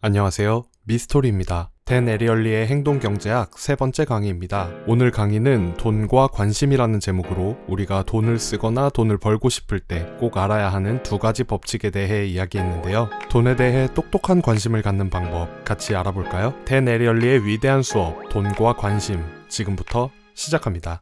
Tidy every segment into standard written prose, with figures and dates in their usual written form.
안녕하세요. 미스토리입니다. 댄 에리얼리의 행동경제학 세 번째 강의입니다. 오늘 강의는 돈과 관심이라는 제목으로 우리가 돈을 쓰거나 돈을 벌고 싶을 때 꼭 알아야 하는 두 가지 법칙에 대해 이야기했는데요. 돈에 대해 똑똑한 관심을 갖는 방법 같이 알아볼까요? 댄 에리얼리의 위대한 수업, 돈과 관심, 지금부터 시작합니다.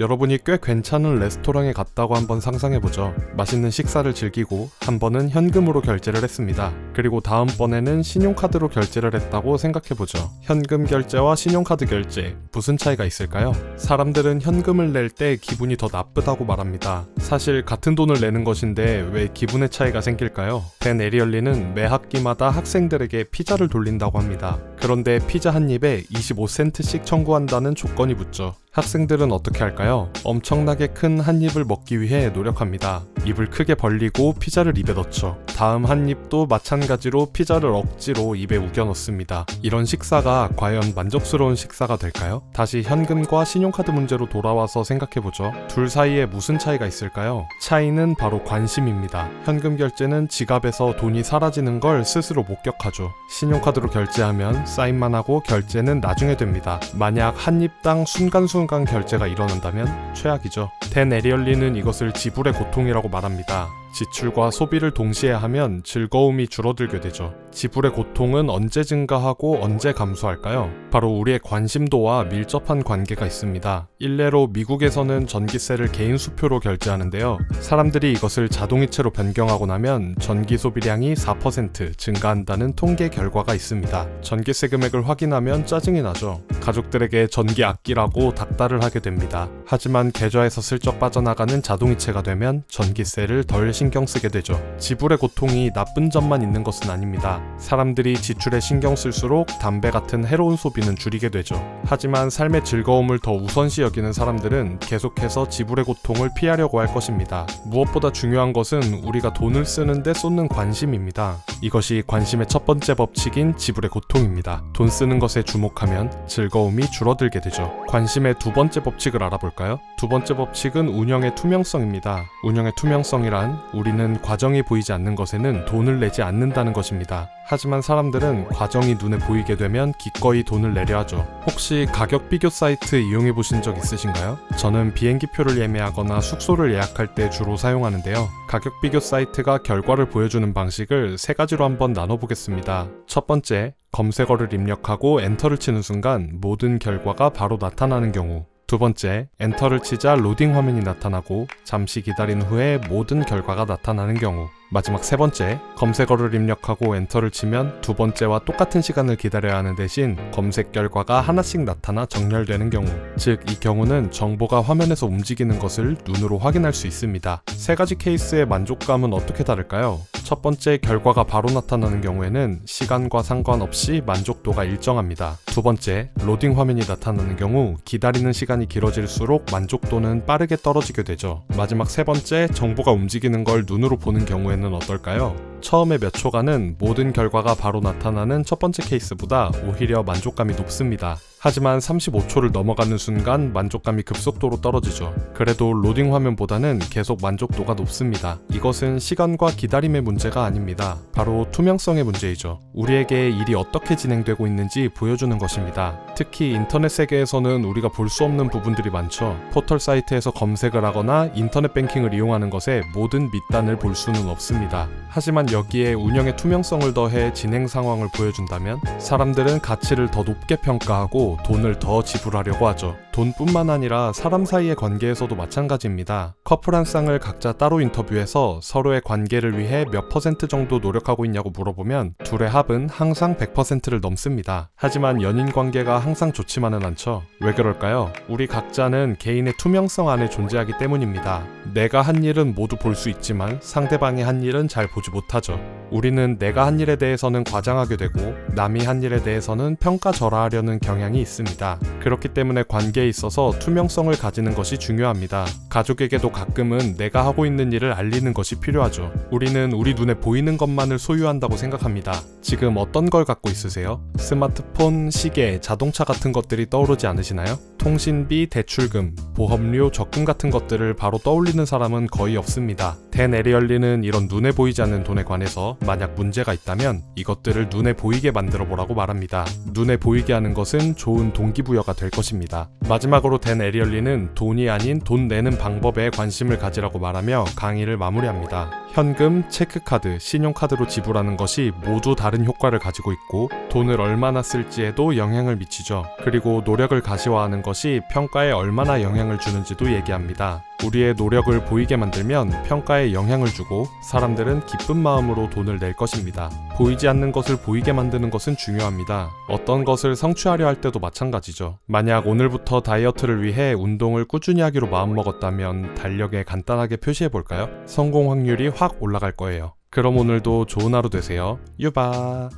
여러분이 꽤 괜찮은 레스토랑에 갔다고 한번 상상해보죠. 맛있는 식사를 즐기고 한 번은 현금으로 결제를 했습니다. 그리고 다음번에는 신용카드로 결제를 했다고 생각해보죠. 현금 결제와 신용카드 결제, 무슨 차이가 있을까요? 사람들은 현금을 낼 때 기분이 더 나쁘다고 말합니다. 사실 같은 돈을 내는 것인데 왜 기분의 차이가 생길까요? 댄 에리얼리는 매 학기마다 학생들에게 피자를 돌린다고 합니다. 그런데 피자 한 입에 25센트씩 청구한다는 조건이 붙죠. 학생들은 어떻게 할까요? 엄청나게 큰 한 입을 먹기 위해 노력합니다. 입을 크게 벌리고 피자를 입에 넣죠. 다음 한 입도 마찬가지로 피자를 억지로 입에 우겨 넣습니다. 이런 식사가 과연 만족스러운 식사가 될까요? 다시 현금과 신용카드 문제로 돌아와서 생각해보죠. 둘 사이에 무슨 차이가 있을까요? 차이는 바로 관심입니다. 현금 결제는 지갑에서 돈이 사라지는 걸 스스로 목격하죠. 신용카드로 결제하면 사인만 하고 결제는 나중에 됩니다. 만약 한 입당 순간순간 결제가 일어난다면 최악이죠. 댄 에리얼리는 이것을 지불의 고통이라고 말합니다. 지출과 소비를 동시에 하면 즐거움이 줄어들게 되죠. 지불의 고통은 언제 증가하고 언제 감소할까요? 바로 우리의 관심도와 밀접한 관계가 있습니다. 일례로 미국에서는 전기세를 개인 수표로 결제하는데요. 사람들이 이것을 자동이체로 변경하고 나면 전기 소비량이 4% 증가한다는 통계 결과가 있습니다. 전기세 금액을 확인하면 짜증이 나죠. 가족들에게 전기 아끼라고 닥달을 하게 됩니다. 하지만 계좌에서 슬쩍 빠져나가는 자동이체가 되면 전기세를 덜 신경 쓰게 되죠. 지불의 고통이 나쁜 점만 있는 것은 아닙니다. 사람들이 지출에 신경 쓸수록 담배 같은 해로운 소비는 줄이게 되죠. 하지만 삶의 즐거움을 더 우선시 여기는 사람들은 계속해서 지불의 고통을 피하려고 할 것입니다. 무엇보다 중요한 것은 우리가 돈을 쓰는데 쏟는 관심입니다. 이것이 관심의 첫 번째 법칙인 지불의 고통입니다. 돈 쓰는 것에 주목하면 즐거움이 줄어들게 되죠. 관심의 두 번째 법칙을 알아볼까요? 두 번째 법칙은 운영의 투명성입니다. 운영의 투명성이란 우리는 과정이 보이지 않는 것에는 돈을 내지 않는다는 것입니다. 하지만 사람들은 과정이 눈에 보이게 되면 기꺼이 돈을 내려 하죠. 혹시 가격 비교 사이트 이용해 보신 적 있으신가요? 저는 비행기표를 예매하거나 숙소를 예약할 때 주로 사용하는데요. 가격 비교 사이트가 결과를 보여주는 방식을 세 가지로 한번 나눠보겠습니다. 첫 번째, 검색어를 입력하고 엔터를 치는 순간 모든 결과가 바로 나타나는 경우. 두 번째, 엔터를 치자 로딩 화면이 나타나고 잠시 기다린 후에 모든 결과가 나타나는 경우. 마지막 세 번째, 검색어를 입력하고 엔터를 치면 두 번째와 똑같은 시간을 기다려야 하는 대신 검색 결과가 하나씩 나타나 정렬되는 경우. 즉, 이 경우는 정보가 화면에서 움직이는 것을 눈으로 확인할 수 있습니다. 세 가지 케이스의 만족감은 어떻게 다를까요? 첫 번째, 결과가 바로 나타나는 경우에는 시간과 상관없이 만족도가 일정합니다. 두 번째, 로딩 화면이 나타나는 경우 기다리는 시간이 길어질수록 만족도는 빠르게 떨어지게 되죠. 마지막 세 번째, 정보가 움직이는 걸 눈으로 보는 경우에는 어떨까요? 처음에 몇 초간은 모든 결과가 바로 나타나는 첫 번째 케이스보다 오히려 만족감이 높습니다. 하지만 35초를 넘어가는 순간 만족감이 급속도로 떨어지죠. 그래도 로딩 화면보다는 계속 만족도가 높습니다. 이것은 시간과 기다림의 문제가 아닙니다. 바로 투명성의 문제이죠. 우리에게 일이 어떻게 진행되고 있는지 보여주는 것입니다. 특히 인터넷 세계에서는 우리가 볼 수 없는 부분들이 많죠. 포털 사이트에서 검색을 하거나 인터넷 뱅킹을 이용하는 것에 모든 밑단을 볼 수는 없습니다. 하지만 여기에 운영의 투명성을 더해 진행 상황을 보여준다면 사람들은 가치를 더 높게 평가하고 돈을 더 지불하려고 하죠. 돈뿐만 아니라 사람 사이의 관계에서도 마찬가지입니다. 커플 한 쌍을 각자 따로 인터뷰해서 서로의 관계를 위해 몇 퍼센트 정도 노력하고 있냐고 물어보면 둘의 합은 항상 100%를 넘습니다. 하지만 연인 관계가 항상 좋지만은 않죠. 왜 그럴까요? 우리 각자는 개인의 투명성 안에 존재하기 때문입니다. 내가 한 일은 모두 볼 수 있지만 상대방이 한 일은 잘 보지 못하죠. 우리는 내가 한 일에 대해서는 과장하게 되고 남이 한 일에 대해서는 평가절하하려는 경향이 있습니다. 그렇기 때문에 관계에 있어서 투명성을 가지는 것이 중요합니다. 가족에게도 가끔은 내가 하고 있는 일을 알리는 것이 필요하죠. 우리는 우리 눈에 보이는 것만을 소유한다고 생각합니다. 지금 어떤 걸 갖고 있으세요? 스마트폰, 시계, 자동차 같은 것들이 떠오르지 않으시나요? 통신비, 대출금, 보험료, 적금 같은 것들을 바로 떠올리는 사람은 거의 없습니다. 댄 에리얼리는 이런 눈에 보이지 않는 돈의 관해서 만약 문제가 있다면 이것들을 눈에 보이게 만들어 보라고 말합니다. 눈에 보이게 하는 것은 좋은 동기부여가 될 것입니다. 마지막으로 댄 에리얼리는 돈이 아닌 돈 내는 방법에 관심을 가지라고 말하며 강의를 마무리합니다. 현금, 체크카드, 신용카드로 지불하는 것이 모두 다른 효과를 가지고 있고 돈을 얼마나 쓸지에도 영향을 미치죠. 그리고 노력을 가시화하는 것이 평가에 얼마나 영향을 주는지도 얘기합니다. 우리의 노력을 보이게 만들면 평가에 영향을 주고 사람들은 기쁜 마음으로 돈을 낼 것입니다. 보이지 않는 것을 보이게 만드는 것은 중요합니다. 어떤 것을 성취하려 할 때도 마찬가지죠. 만약 오늘부터 다이어트를 위해 운동을 꾸준히 하기로 마음먹었다면 달력에 간단하게 표시해볼까요? 성공 확률이 확 올라갈 거예요. 그럼 오늘도 좋은 하루 되세요. 유바!